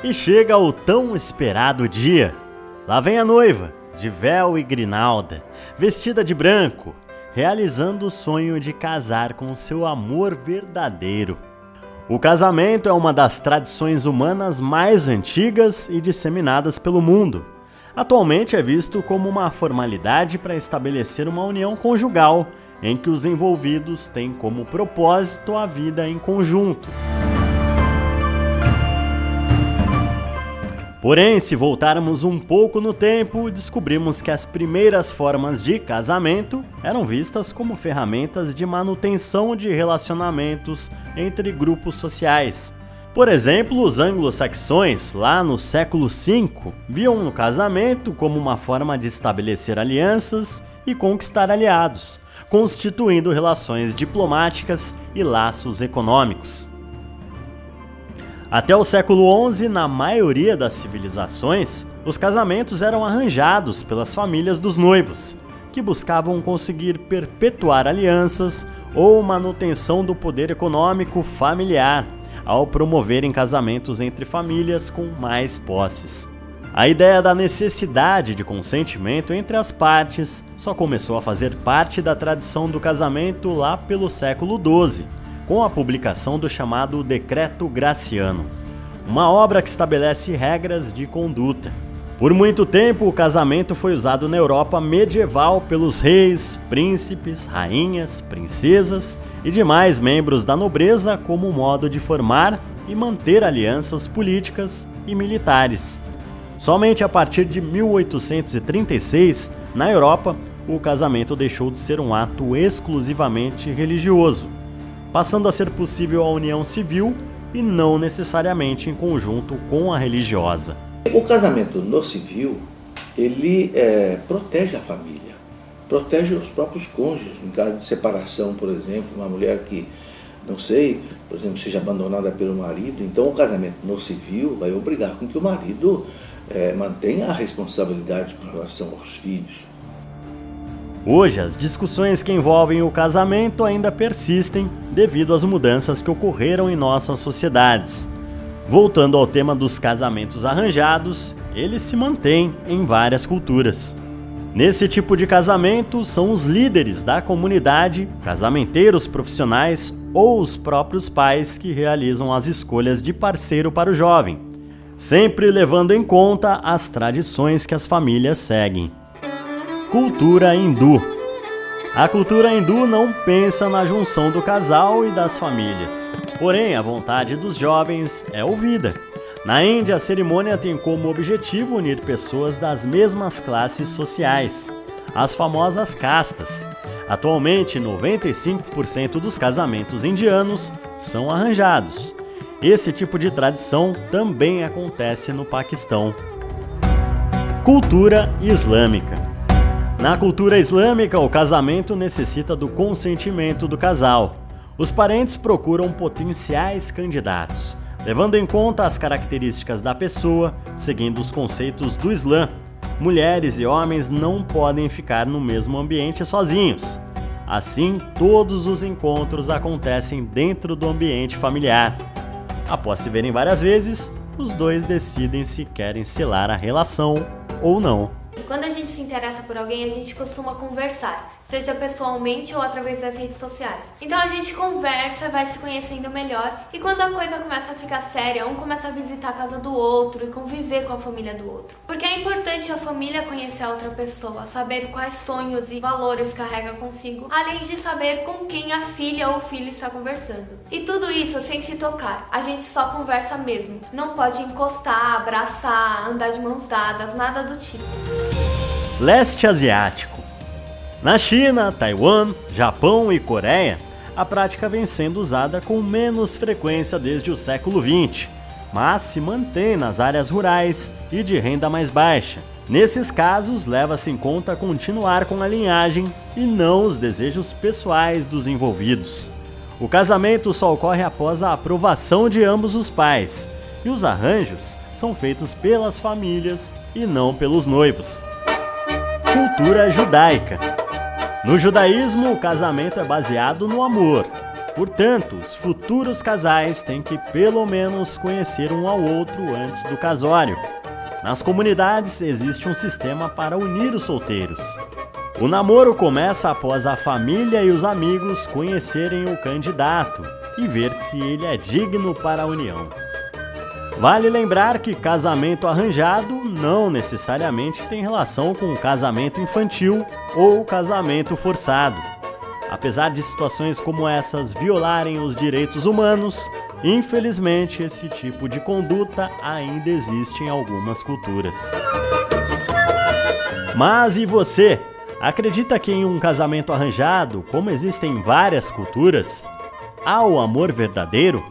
E chega o tão esperado dia. Lá vem a noiva, de véu e grinalda, vestida de branco, realizando o sonho de casar com seu amor verdadeiro. O casamento é uma das tradições humanas mais antigas e disseminadas pelo mundo. Atualmente é visto como uma formalidade para estabelecer uma união conjugal, em que os envolvidos têm como propósito a vida em conjunto. Porém, se voltarmos um pouco no tempo, descobrimos que as primeiras formas de casamento eram vistas como ferramentas de manutenção de relacionamentos entre grupos sociais. Por exemplo, os anglo-saxões, lá no século V, viam o casamento como uma forma de estabelecer alianças e conquistar aliados, constituindo relações diplomáticas e laços econômicos. Até o século XI, na maioria das civilizações, os casamentos eram arranjados pelas famílias dos noivos, que buscavam conseguir perpetuar alianças ou manutenção do poder econômico familiar, ao promoverem casamentos entre famílias com mais posses. A ideia da necessidade de consentimento entre as partes só começou a fazer parte da tradição do casamento lá pelo século XII, com a publicação do chamado Decreto Graciano, uma obra que estabelece regras de conduta. Por muito tempo, o casamento foi usado na Europa medieval pelos reis, príncipes, rainhas, princesas e demais membros da nobreza como modo de formar e manter alianças políticas e militares. Somente a partir de 1836, na Europa, o casamento deixou de ser um ato exclusivamente religioso, passando a ser possível a união civil e não necessariamente em conjunto com a religiosa. O casamento no civil, ele protege a família, protege os próprios cônjuges. No caso de separação, por exemplo, uma mulher que, não sei, por exemplo, seja abandonada pelo marido, então o casamento no civil vai obrigar com que o marido mantenha a responsabilidade com relação aos filhos. Hoje, as discussões que envolvem o casamento ainda persistem devido às mudanças que ocorreram em nossas sociedades. Voltando ao tema dos casamentos arranjados, eles se mantêm em várias culturas. Nesse tipo de casamento, são os líderes da comunidade, casamenteiros profissionais ou os próprios pais que realizam as escolhas de parceiro para o jovem, sempre levando em conta as tradições que as famílias seguem. Cultura hindu. A cultura hindu não pensa na junção do casal e das famílias. Porém, a vontade dos jovens é ouvida. Na Índia, a cerimônia tem como objetivo unir pessoas das mesmas classes sociais, as famosas castas. Atualmente, 95% dos casamentos indianos são arranjados. Esse tipo de tradição também acontece no Paquistão. Cultura islâmica. Na cultura islâmica, o casamento necessita do consentimento do casal. Os parentes procuram potenciais candidatos, levando em conta as características da pessoa, seguindo os conceitos do Islã. Mulheres e homens não podem ficar no mesmo ambiente sozinhos. Assim, todos os encontros acontecem dentro do ambiente familiar. Após se verem várias vezes, os dois decidem se querem selar a relação ou não. Quando a gente se interessa por alguém, a gente costuma conversar, seja pessoalmente ou através das redes sociais. Então a gente conversa, vai se conhecendo melhor, e quando a coisa começa a ficar séria, um começa a visitar a casa do outro e conviver com a família do outro. Porque é importante a família conhecer a outra pessoa, saber quais sonhos e valores carrega consigo, além de saber com quem a filha ou o filho está conversando. E tudo isso sem se tocar, a gente só conversa mesmo. Não pode encostar, abraçar, andar de mãos dadas, nada do tipo. Leste asiático. Na China, Taiwan, Japão e Coreia, a prática vem sendo usada com menos frequência desde o século XX, mas se mantém nas áreas rurais e de renda mais baixa. Nesses casos, leva-se em conta continuar com a linhagem e não os desejos pessoais dos envolvidos. O casamento só ocorre após a aprovação de ambos os pais, e os arranjos são feitos pelas famílias e não pelos noivos. Cultura judaica. No judaísmo, o casamento é baseado no amor. Portanto, os futuros casais têm que pelo menos conhecer um ao outro antes do casório. Nas comunidades existe um sistema para unir os solteiros. O namoro começa após a família e os amigos conhecerem o candidato e ver se ele é digno para a união. Vale lembrar que casamento arranjado não necessariamente tem relação com casamento infantil ou casamento forçado. Apesar de situações como essas violarem os direitos humanos, infelizmente esse tipo de conduta ainda existe em algumas culturas. Mas e você? Acredita que em um casamento arranjado, como existem várias culturas, há o amor verdadeiro?